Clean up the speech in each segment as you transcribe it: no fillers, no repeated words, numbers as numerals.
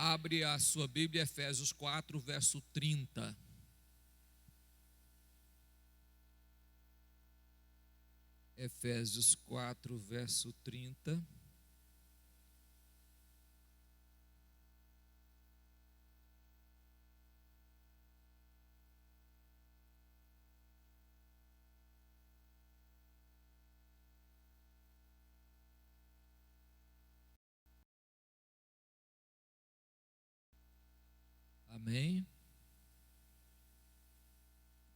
Abre a sua Bíblia, Efésios 4, verso 30. Efésios 4, verso 30. Amém?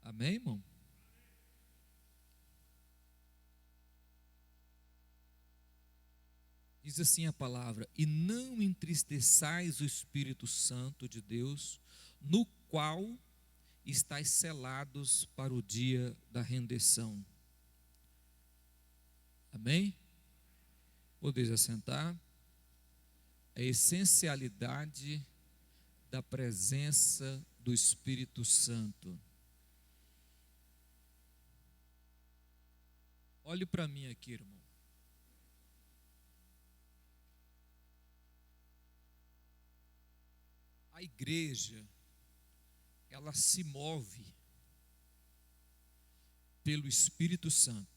Amém, irmão? Diz assim a palavra: e não entristeçais o Espírito Santo de Deus, no qual estáis selados para o dia da rendição. Amém? Podeis assentar. A essencialidade da presença do Espírito Santo. Olhe para mim aqui, irmão. A igreja, ela se move pelo Espírito Santo.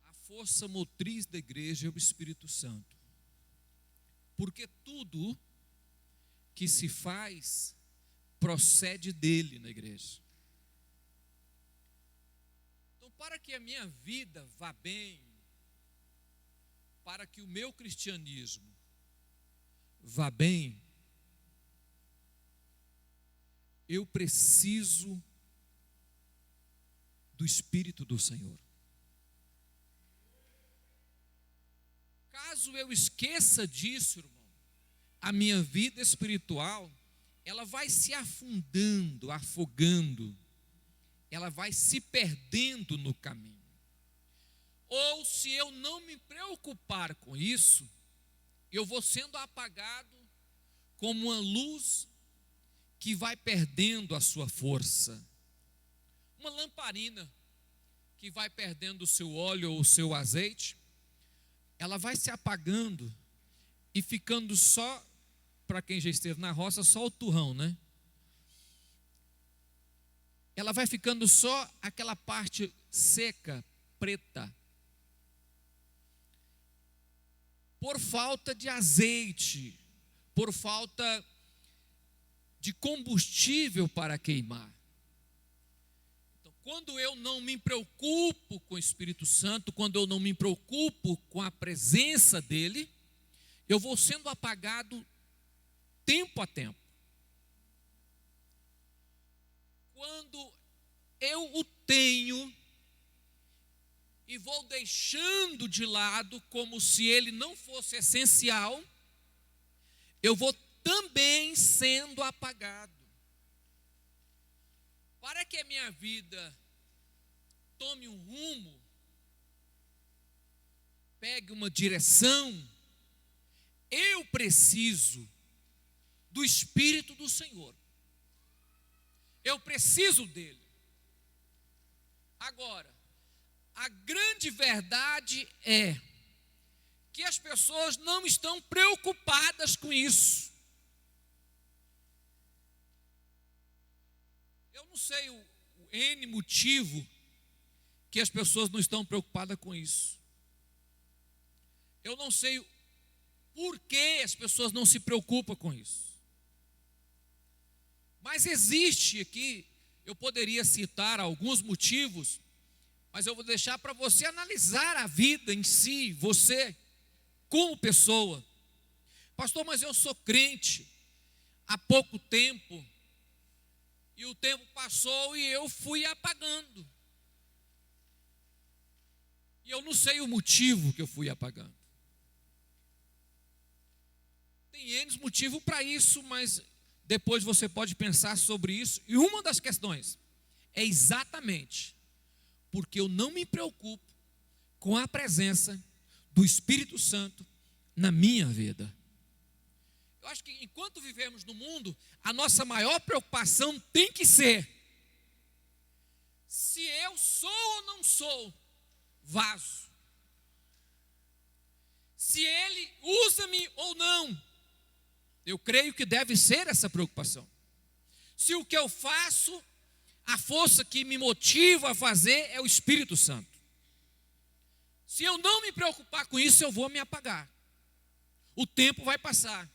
A força motriz da igreja é o Espírito Santo. Porque tudo que se faz procede dele na igreja. Então, para que a minha vida vá bem, para que o meu cristianismo vá bem, eu preciso do Espírito do Senhor. Caso eu esqueça disso, irmão, a minha vida espiritual, ela vai se afundando, afogando, ela vai se perdendo no caminho. Ou se eu não me preocupar com isso, eu vou sendo apagado como uma luz que vai perdendo a sua força. Uma lamparina que vai perdendo o seu óleo ou o seu azeite, ela vai se apagando e ficando só, para quem já esteve na roça, só o turrão, né? Ela vai ficando só aquela parte seca, preta, por falta de azeite, por falta de combustível para queimar. Então, quando eu não me preocupo com o Espírito Santo, quando eu não me preocupo com a presença dele, eu vou sendo apagado tempo a tempo. Quando eu o tenho e vou deixando de lado como se ele não fosse essencial, eu vou também sendo apagado. Para que a minha vida tome um rumo, pegue uma direção, eu preciso do Espírito do Senhor. Eu preciso dele. Agora, a grande verdade é que as pessoas não estão preocupadas com isso. Eu não sei o N motivo que as pessoas não estão preocupadas com isso. Eu não sei por que as pessoas não se preocupam com isso. Mas existe aqui, eu poderia citar alguns motivos, mas eu vou deixar para você analisar a vida em si, você, como pessoa. Pastor, mas eu sou crente há pouco tempo, e o tempo passou e eu fui apagando. E eu não sei o motivo que eu fui apagando. Tem N motivos para isso, mas depois você pode pensar sobre isso. E uma das questões é exatamente porque eu não me preocupo com a presença do Espírito Santo na minha vida. Eu acho que enquanto vivemos no mundo, a nossa maior preocupação tem que ser: se eu sou ou não sou vaso. usa-me ou não. Eu creio que deve ser essa preocupação. Se o que eu faço, a força que me motiva a fazer é o Espírito Santo. Se eu não me preocupar com isso, eu vou me apagar. O tempo vai passar.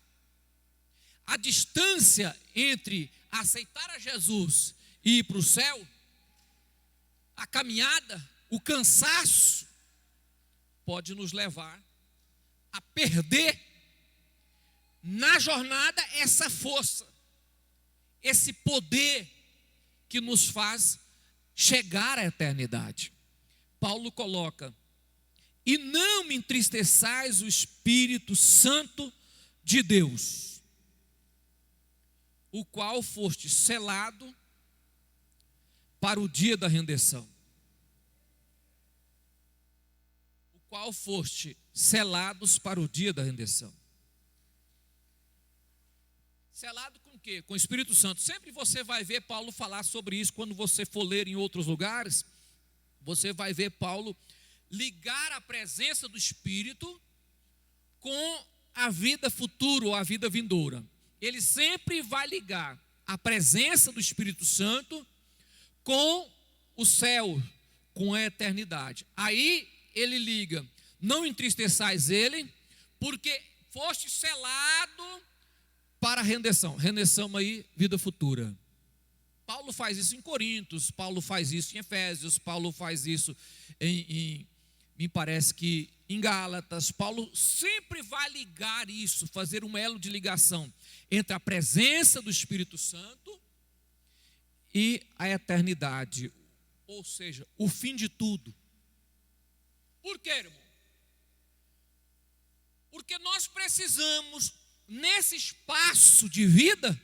A distância entre aceitar a Jesus e ir para o céu, a caminhada, o cansaço, pode nos levar a perder na jornada essa força, esse poder que nos faz chegar à eternidade. Paulo coloca: e não me entristeçais o Espírito Santo de Deus, o qual foste selado para o dia da redenção. O qual foste selados para o dia da redenção. Selado com o quê? Com o Espírito Santo. Sempre você vai ver Paulo falar sobre isso. Quando você for ler em outros lugares, você vai ver Paulo ligar a presença do Espírito com a vida futura ou a vida vindoura. Ele sempre vai ligar a presença do Espírito Santo com o céu, com a eternidade. Aí ele liga: não entristeçais ele, porque foste selado para a redenção. Redenção aí, vida futura. Paulo faz isso em Coríntios, Paulo faz isso em Efésios, Paulo faz isso me parece que em Gálatas. Paulo sempre vai ligar isso, fazer um elo de ligação entre a presença do Espírito Santo e a eternidade, ou seja, o fim de tudo. Por quê, irmão? Porque nós precisamos, nesse espaço de vida,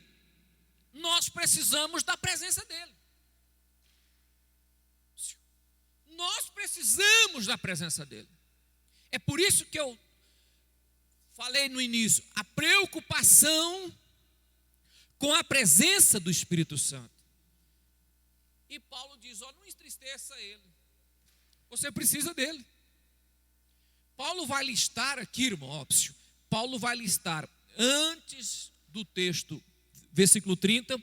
nós precisamos da presença dele. Nós precisamos da presença dele. É por isso que eu falei no início, a preocupação com a presença do Espírito Santo. E Paulo diz: ó, não entristeça ele. Você precisa dele. Paulo vai listar aqui, irmão, óbvio. Paulo vai listar antes do texto, versículo 30,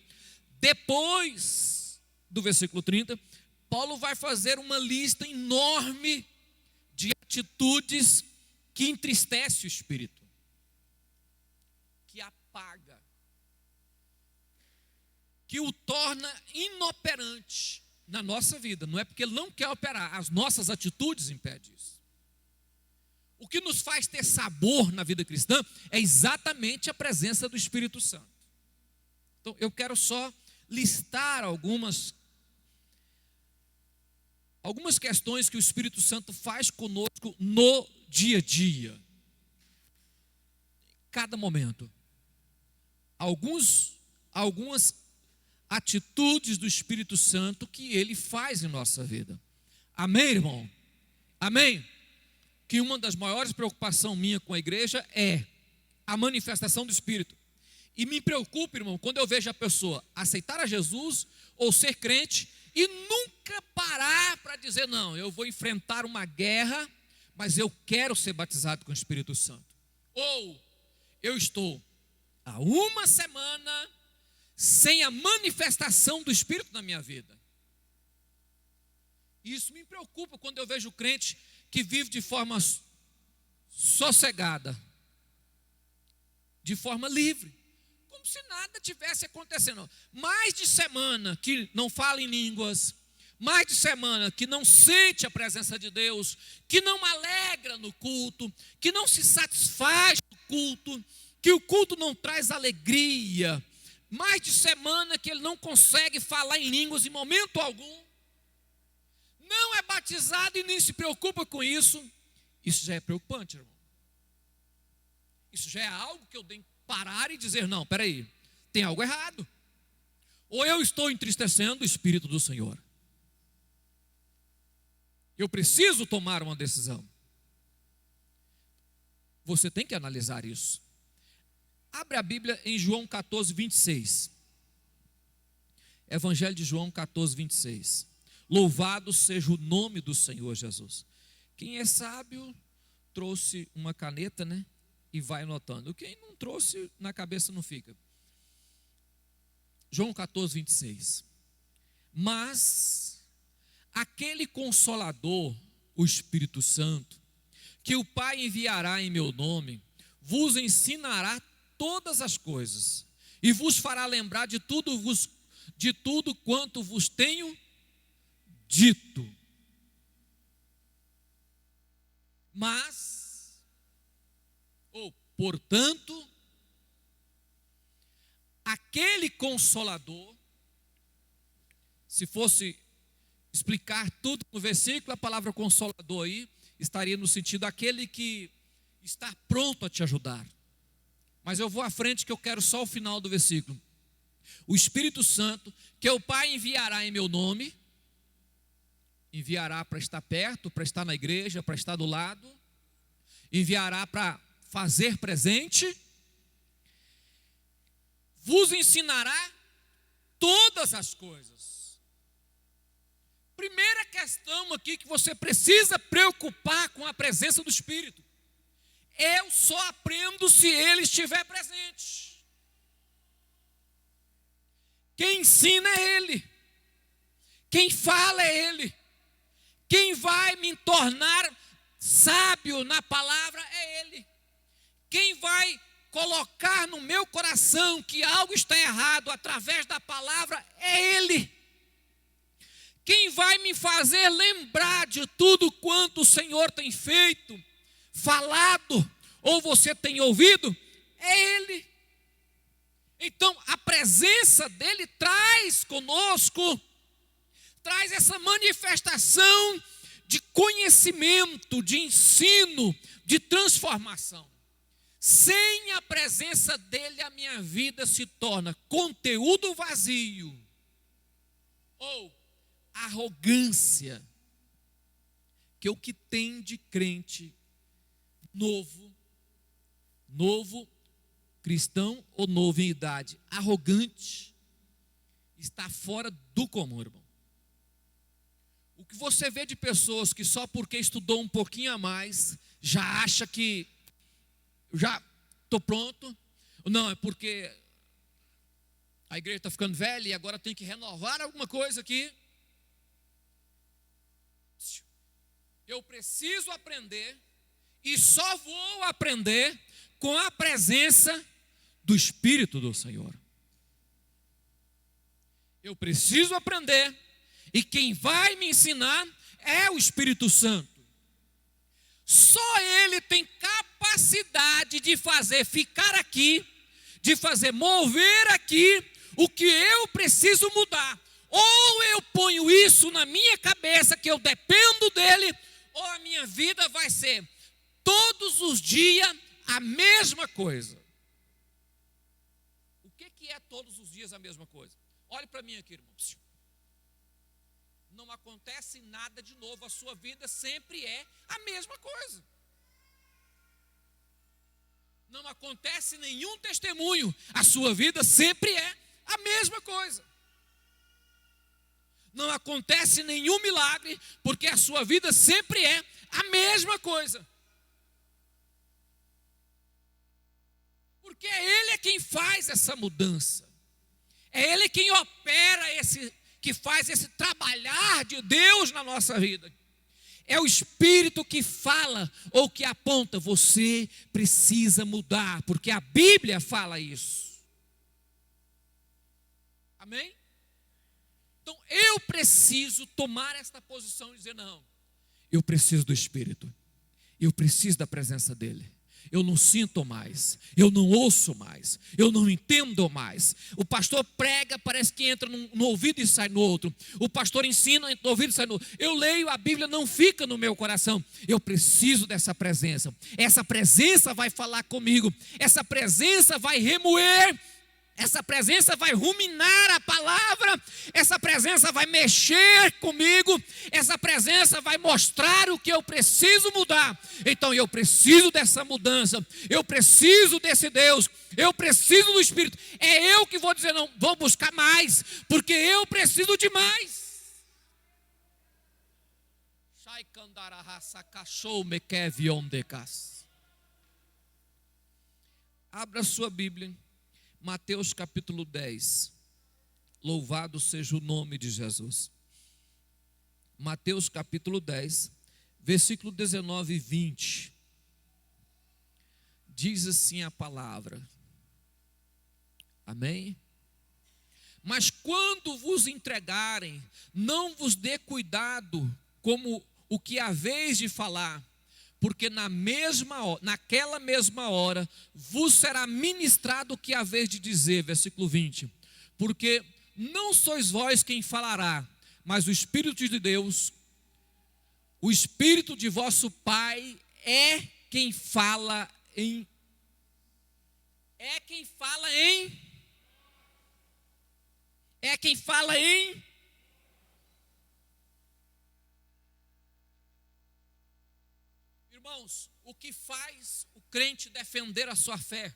depois do versículo 30, Paulo vai fazer uma lista enorme de atitudes que entristece o espírito, que apaga, que o torna inoperante na nossa vida. Não é porque ele não quer operar, as nossas atitudes impedem isso. O que nos faz ter sabor na vida cristã é exatamente a presença do Espírito Santo. Então, eu quero só listar algumas questões que o Espírito Santo faz conosco no dia a dia. Cada momento. Algumas atitudes do Espírito Santo que ele faz em nossa vida. Amém, irmão? Amém? Que uma das maiores preocupações minha com a igreja é a manifestação do Espírito. E me preocupa, irmão, quando eu vejo a pessoa aceitar a Jesus ou ser crente e nunca parar para dizer: não, eu vou enfrentar uma guerra, mas eu quero ser batizado com o Espírito Santo. Ou eu estou há uma semana sem a manifestação do Espírito na minha vida. Isso me preocupa quando eu vejo crente que vive de forma sossegada, de forma livre, como se nada tivesse acontecendo. Mais de semana que não fala em línguas, mais de semana que não sente a presença de Deus, que não alegra no culto, que não se satisfaz no culto, que o culto não traz alegria, mais de semana que ele não consegue falar em línguas em momento algum, não é batizado e nem se preocupa com isso. Isso já é preocupante, irmão. Isso já é algo que eu tenho que parar e dizer: não, peraí, tem algo errado. Ou eu estou entristecendo o Espírito do Senhor. Eu preciso tomar uma decisão. Você tem que analisar isso. Abre a Bíblia em João 14, 26. Evangelho de João 14, 26. Louvado seja o nome do Senhor Jesus. Quem é sábio trouxe uma caneta, né? e vai anotando. Quem não trouxe, na cabeça não fica. João 14, 26. Mas aquele Consolador, o Espírito Santo, que o Pai enviará em meu nome, vos ensinará todas as coisas e vos fará lembrar de tudo quanto vos tenho dito. Mas, portanto, aquele Consolador, se fosse explicar tudo no versículo, a palavra Consolador aí estaria no sentido aquele que está pronto a te ajudar. Mas eu vou à frente que eu quero só o final do versículo. O Espírito Santo, que o Pai enviará em meu nome, enviará para estar perto, para estar na igreja, para estar do lado, enviará para fazer presente, vos ensinará todas as coisas. Primeira questão aqui que você precisa preocupar com a presença do Espírito. Eu só aprendo se Ele estiver presente. Quem ensina é Ele. Quem fala é Ele. Quem vai me tornar sábio na palavra é Ele. Quem vai colocar no meu coração que algo está errado através da palavra é Ele. Quem vai me fazer lembrar de tudo quanto o Senhor tem feito, falado, ou você tem ouvido, é Ele. Então a presença dEle traz conosco, traz essa manifestação de conhecimento, de ensino, de transformação. Sem a presença dEle, a minha vida se torna conteúdo vazio, ou arrogância, que é o que tem de crente novo cristão ou novo em idade, arrogante, está fora do comum, irmão. O que você vê de pessoas que só porque estudou um pouquinho a mais, já acha que já estou pronto, não, é porque a igreja está ficando velha e agora tem que renovar alguma coisa aqui. Eu preciso aprender e só vou aprender com a presença do Espírito do Senhor. Eu preciso aprender e quem vai me ensinar é o Espírito Santo. Só Ele tem capacidade de fazer ficar aqui, de fazer mover aqui o que eu preciso mudar. Ou eu ponho isso na minha cabeça que eu dependo dEle, ou a minha vida vai ser todos os dias a mesma coisa. O que é todos os dias a mesma coisa? Olhe para mim aqui, irmão. Não acontece nada de novo, a sua vida sempre é a mesma coisa. Não acontece nenhum testemunho, a sua vida sempre é a mesma coisa. Não acontece nenhum milagre, porque a sua vida sempre é a mesma coisa. Porque Ele é quem faz essa mudança. É Ele quem opera que faz esse trabalhar de Deus na nossa vida. É o Espírito que fala ou que aponta, você precisa mudar, porque a Bíblia fala isso. Amém? Então eu preciso tomar esta posição e dizer, não, eu preciso do Espírito, eu preciso da presença dEle. Eu não sinto mais, eu não ouço mais, eu não entendo mais. O pastor prega, parece que entra no ouvido e sai no outro. O pastor ensina, entra no ouvido e sai no outro. Eu leio, a Bíblia não fica no meu coração. Eu preciso dessa presença. Essa presença vai falar comigo. Essa presença vai remoer. Essa presença vai ruminar a palavra, essa presença vai mexer comigo, essa presença vai mostrar o que eu preciso mudar. Então eu preciso dessa mudança, eu preciso desse Deus, eu preciso do Espírito. É eu que vou dizer, não, vou buscar mais, porque eu preciso de mais. Abra sua Bíblia, Mateus capítulo 10. Louvado seja o nome de Jesus. Mateus capítulo 10, versículo 19 e 20. Diz assim a palavra. Amém? Mas quando vos entregarem, não vos dê cuidado como o que haveis de falar, porque naquela mesma hora vos será ministrado o que haveis de dizer. Versículo 20. Porque não sois vós quem falará, mas o Espírito de Deus, o Espírito de vosso Pai é quem fala em. É quem fala em. É quem fala em. Irmãos, o que faz o crente defender a sua fé,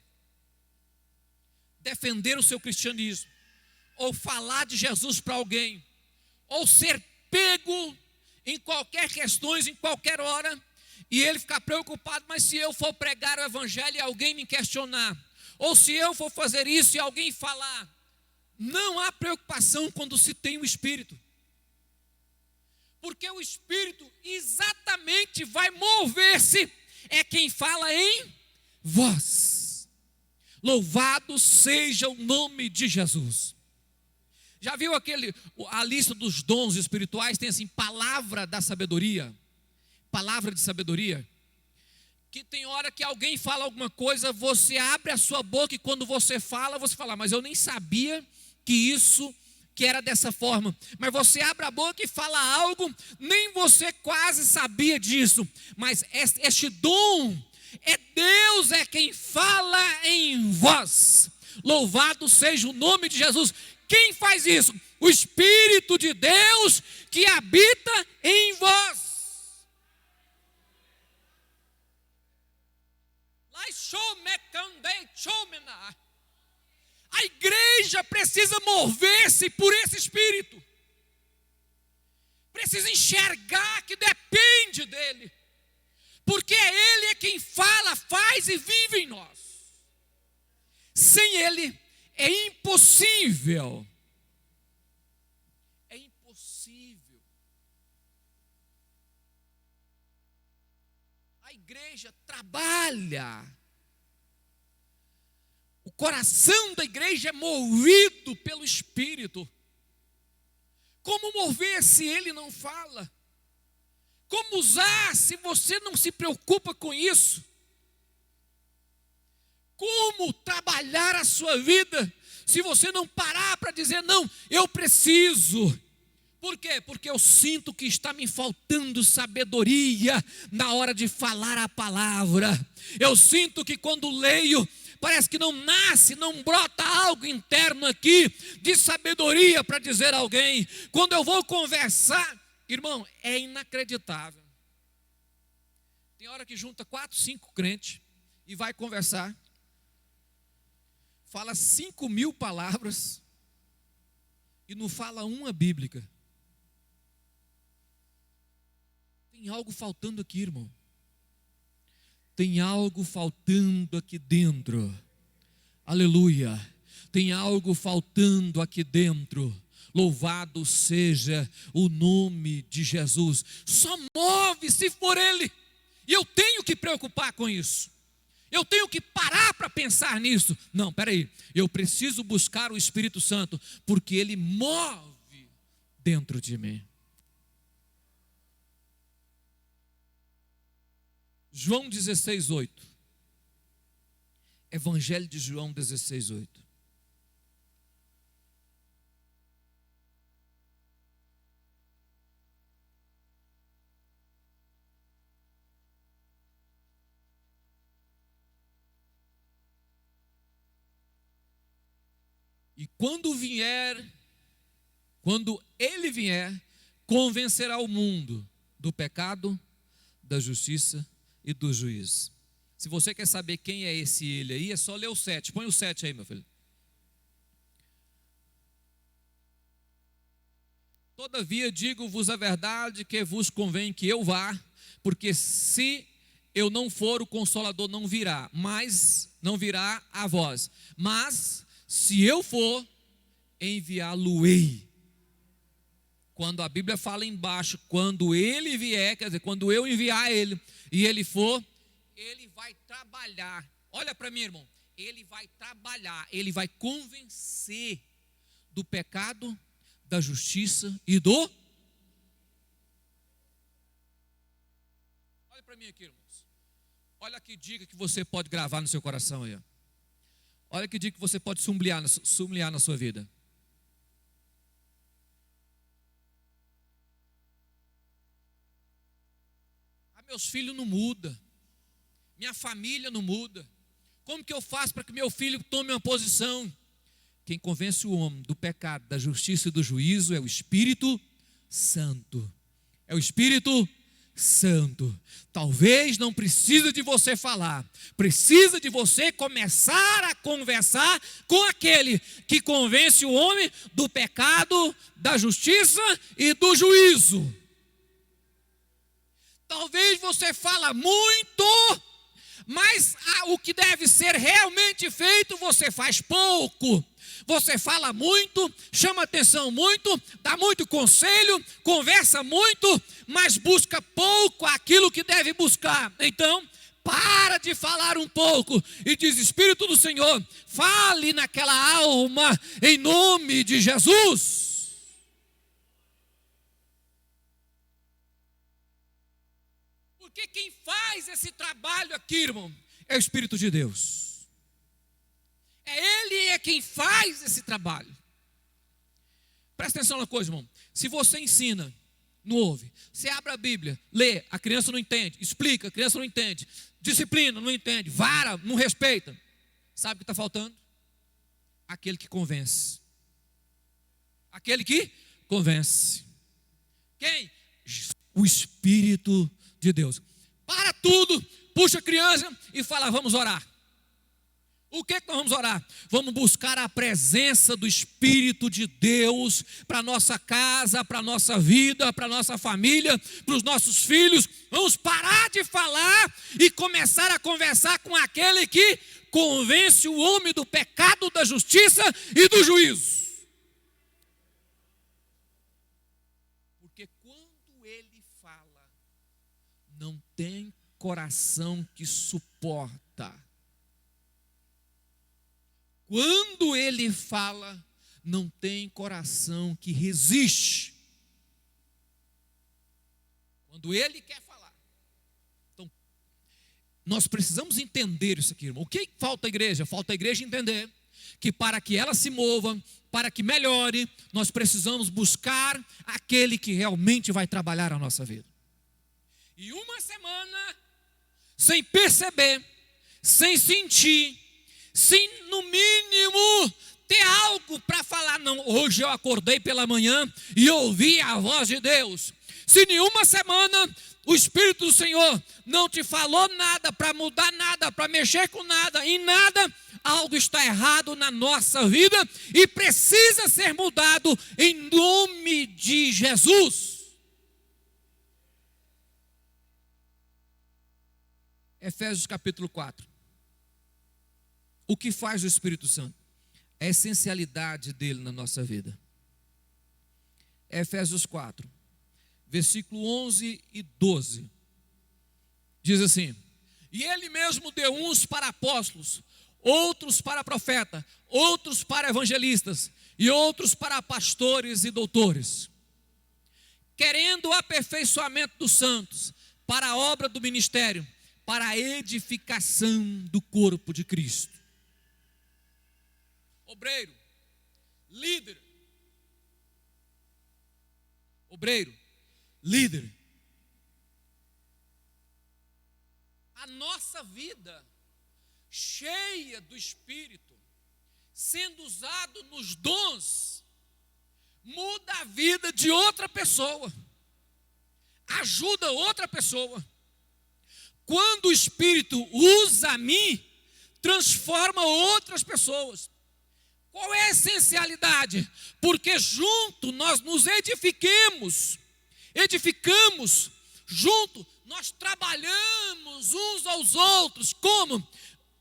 defender o seu cristianismo, ou falar de Jesus para alguém, ou ser pego em qualquer questões, em qualquer hora, e ele ficar preocupado, mas se eu for pregar o evangelho e alguém me questionar, ou se eu for fazer isso e alguém falar, não há preocupação quando se tem o Espírito. Porque o Espírito exatamente vai mover-se, é quem fala em vós. Louvado seja o nome de Jesus. Já viu a lista dos dons espirituais? Tem assim, palavra da sabedoria, palavra de sabedoria. Que tem hora que alguém fala alguma coisa, você abre a sua boca e quando você fala, mas eu nem sabia que era dessa forma. Mas você abre a boca e fala algo, nem você quase sabia disso. Mas este dom, Deus é quem fala em vós. Louvado seja o nome de Jesus. Quem faz isso? O Espírito de Deus que habita em vós. A igreja precisa mover-se por esse Espírito. Precisa enxergar que depende dele. Porque ele é quem fala, faz e vive em nós. Sem ele é impossível. É impossível. A igreja trabalha. O coração da igreja é movido pelo Espírito. Como mover se ele não fala? Como usar se você não se preocupa com isso? Como trabalhar a sua vida se você não parar para dizer, não, eu preciso? Por quê? Porque eu sinto que está me faltando sabedoria na hora de falar a palavra. Eu sinto que quando leio, parece que não nasce, não brota algo interno aqui de sabedoria para dizer a alguém. Quando eu vou conversar, irmão, é inacreditável. Tem hora que junta 4, 5 crentes e vai conversar. Fala 5.000 palavras e não fala uma bíblica. Tem algo faltando aqui, irmão. Tem algo faltando aqui dentro. Aleluia. Tem algo faltando aqui dentro. Louvado seja o nome de Jesus. Só move se for ele. E eu tenho que preocupar com isso. Eu tenho que parar para pensar nisso. Não, peraí. Eu preciso buscar o Espírito Santo, porque ele move dentro de mim. João 16:8. Evangelho de João 16:8. E quando ele vier, convencerá o mundo do pecado, da justiça e do juízo. Se você quer saber quem é esse ele aí, é só ler o 7. Põe o 7 aí, meu filho. Todavia digo-vos a verdade, que vos convém que eu vá, porque se eu não for, o Consolador não virá, mas não virá a vós. Mas se eu for, enviá-lo-ei. Quando a Bíblia fala embaixo, quando ele vier, quer dizer, quando eu enviar ele e ele for, ele vai trabalhar. Olha para mim, irmão. Ele vai trabalhar, ele vai convencer do pecado, da justiça e do... Olha para mim aqui, irmãos. Olha que dica que você pode gravar no seu coração aí. Olha que dica que você pode sublinhar na sua vida. Meus filhos não mudam, minha família não muda. Como que eu faço para que meu filho tome uma posição? Quem convence o homem do pecado, da justiça e do juízo é o Espírito Santo. É o Espírito Santo. Talvez não precise de você falar, precisa de você começar a conversar com aquele que convence o homem do pecado, da justiça e do juízo. Talvez você fala muito, mas o que deve ser realmente feito você faz pouco. Você fala muito, chama atenção muito, dá muito conselho, conversa muito, mas busca pouco aquilo que deve buscar. Então, para de falar um pouco e diz: Espírito do Senhor, fale naquela alma em nome de Jesus. Porque quem faz esse trabalho aqui, irmão, é o Espírito de Deus. Ele é quem faz esse trabalho. Presta atenção na coisa, irmão. Se você ensina, não ouve. Você abre a Bíblia, lê, a criança não entende. Explica, a criança não entende. Disciplina, não entende. Vara, não respeita. Sabe o que está faltando? Aquele que convence. Aquele que convence. Quem? O Espírito de Deus. Para tudo, puxa a criança e fala: vamos orar. O que nós vamos orar? Vamos buscar a presença do Espírito de Deus para a nossa casa, para a nossa vida, para a nossa família, para os nossos filhos. Vamos parar de falar e começar a conversar com aquele que convence o homem do pecado, da justiça e do juízo. Porque quando ele fala, não tem coração que suporta. Quando ele fala, não tem coração que resiste. Quando ele quer falar. Então, nós precisamos entender isso aqui, irmão. O que falta à igreja? Falta à igreja entender que para que ela se mova, para que melhore, nós precisamos buscar aquele que realmente vai trabalhar a nossa vida. E uma semana, sem perceber, sem sentir, sem no mínimo ter algo para falar: não, hoje eu acordei pela manhã e ouvi a voz de Deus. Se nenhuma semana o Espírito do Senhor não te falou nada, para mudar nada, para mexer com nada, em nada, algo está errado na nossa vida e precisa ser mudado em nome de Jesus. Efésios capítulo 4. O que faz o Espírito Santo? A essencialidade dele na nossa vida. Efésios 4, versículo 11 e 12. Diz assim: e ele mesmo deu uns para apóstolos, outros para profeta, outros para evangelistas e outros para pastores e doutores, querendo o aperfeiçoamento dos santos, para a obra do ministério, para a edificação do corpo de Cristo. Obreiro, líder. Obreiro, líder. A nossa vida cheia do Espírito, sendo usado nos dons, muda a vida de outra pessoa, ajuda outra pessoa. Quando o Espírito usa a mim, transforma outras pessoas. Qual é a essencialidade? Porque junto nós nos edificamos junto, nós trabalhamos uns aos outros. Como?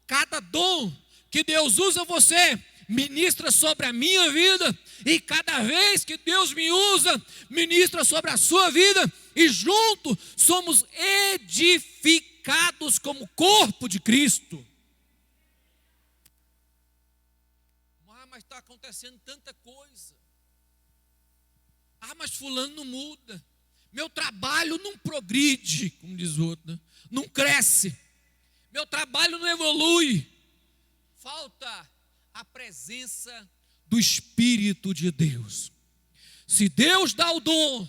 Cada dom que Deus usa você, ministra sobre a minha vida, e cada vez que Deus me usa, ministra sobre a sua vida, e juntos somos edificados como corpo de Cristo. Mas está acontecendo tanta coisa. Mas fulano não muda, meu trabalho não progride, como diz o outro, né? Não cresce, meu trabalho não evolui. Falta a presença do Espírito de Deus. Se Deus dá o dom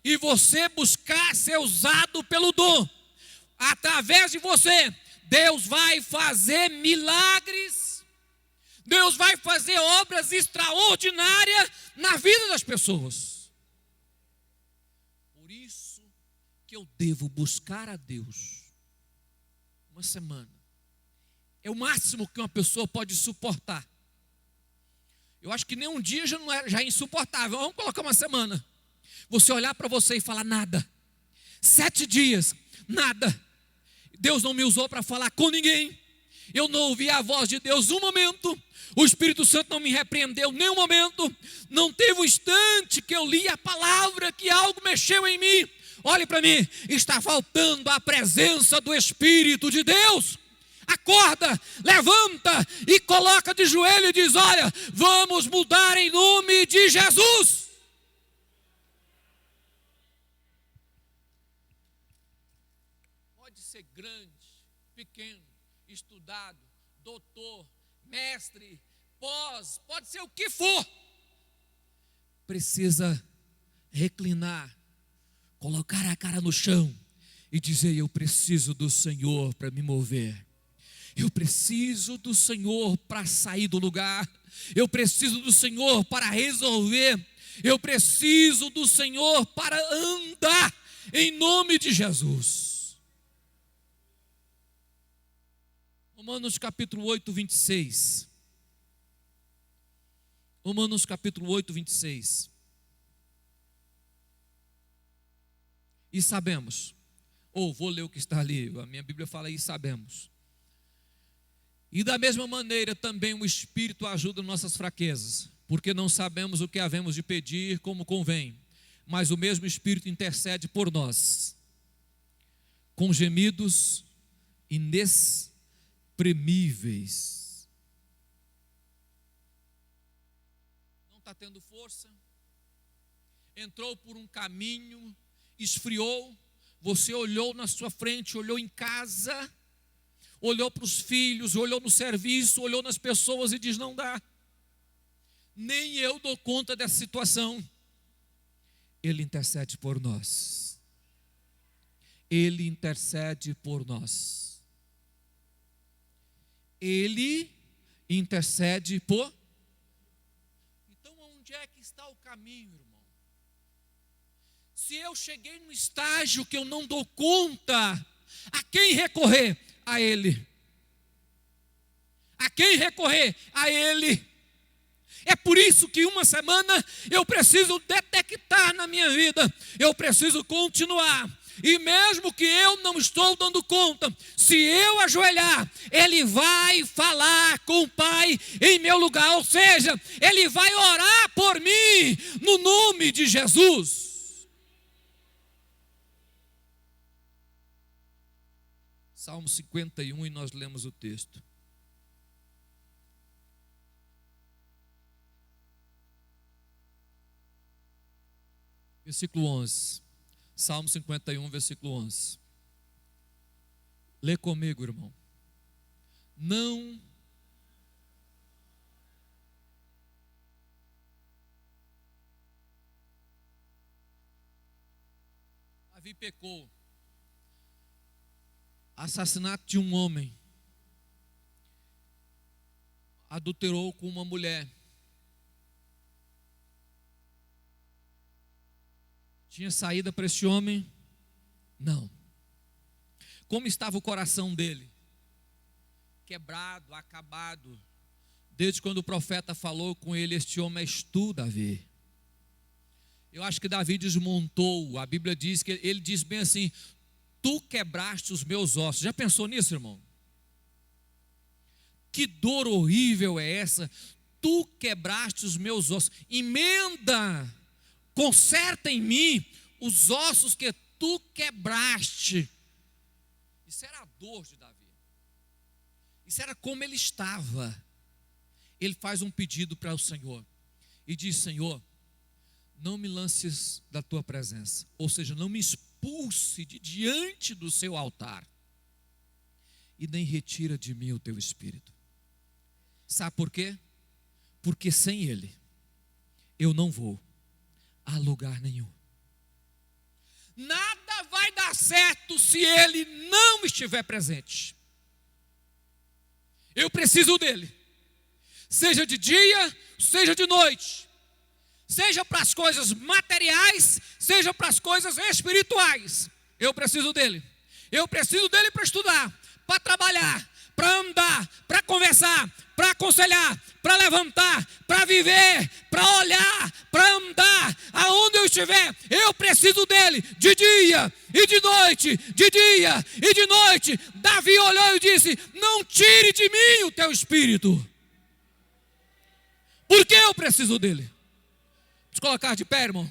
e você buscar ser usado pelo dom, através de você, Deus vai fazer milagres, Deus vai fazer obras extraordinárias na vida das pessoas. Por isso que eu devo buscar a Deus uma semana. É o máximo que uma pessoa pode suportar. Eu acho que nem um dia já é insuportável. Vamos colocar uma semana. Você olhar para você e falar nada. 7 dias, nada. Deus não me usou para falar com ninguém. Eu não ouvi a voz de Deus um momento. O Espírito Santo não me repreendeu nem um momento. Não teve um instante que eu li a palavra, que algo mexeu em mim. Olhe para mim, está faltando a presença do Espírito de Deus. Acorda, levanta e coloca de joelho e diz: olha, vamos mudar em nome de Jesus. Pode ser grande, pequeno, estudado, doutor, mestre, pós, pode ser o que for. Precisa reclinar, colocar a cara no chão e dizer: eu preciso do Senhor para me mover. Eu preciso do Senhor para sair do lugar. Eu preciso do Senhor para resolver. Eu preciso do Senhor para andar em nome de Jesus. Romanos capítulo 8, 26. Romanos capítulo 8, 26. E sabemos, vou ler o que está ali, a minha Bíblia fala e sabemos. E da mesma maneira também o Espírito ajuda nossas fraquezas, porque não sabemos o que havemos de pedir como convém, mas o mesmo Espírito intercede por nós, com gemidos inexprimíveis. Não está tendo força, entrou por um caminho, esfriou, você olhou na sua frente, olhou em casa, olhou para os filhos, olhou no serviço, olhou nas pessoas e diz: não dá, nem eu dou conta dessa situação. Ele intercede por nós. Ele intercede por nós. Ele intercede por. Então onde é que está o caminho, irmão? Se eu cheguei num estágio que eu não dou conta, a quem recorrer? A Ele. A quem recorrer? A Ele. É por isso que uma semana eu preciso detectar na minha vida, eu preciso continuar. E mesmo que eu não estou dando conta, se eu ajoelhar, Ele vai falar com o Pai em meu lugar. Ou seja, Ele vai orar por mim no nome de Jesus. Salmo 51, e nós lemos o texto. Versículo 11. Salmo 51, versículo 11. Lê comigo, irmão. Não Davi pecou. Assassinato de um homem, adulterou com uma mulher, tinha saída para esse homem? Não. Como estava o coração dele? Quebrado, acabado. Desde quando o profeta falou com ele: este homem és tu, Davi. Eu acho que Davi desmontou. A Bíblia diz que ele diz bem assim: tu quebraste os meus ossos. Já pensou nisso, irmão? Que dor horrível é essa? Tu quebraste os meus ossos. Emenda, conserta em mim os ossos que tu quebraste. Isso era a dor de Davi. Isso era como ele estava. Ele faz um pedido para o Senhor e diz: Senhor, não me lances da tua presença, ou seja, não me expulse de diante do seu altar, e nem retira de mim o teu espírito. Sabe por quê? Porque sem ele eu não vou a lugar nenhum. Nada vai dar certo se ele não estiver presente. Eu preciso dele, seja de dia, seja de noite, seja para as coisas materiais, seja para as coisas espirituais. Eu preciso dele. Eu preciso dele para estudar, para trabalhar, para andar, para conversar, para aconselhar, para levantar, para viver, para olhar, para andar, aonde eu estiver, eu preciso dele, de dia e de noite, de dia e de noite. Davi olhou e disse: não tire de mim o teu espírito, porque eu preciso dele. Vamos colocar de pé, irmão.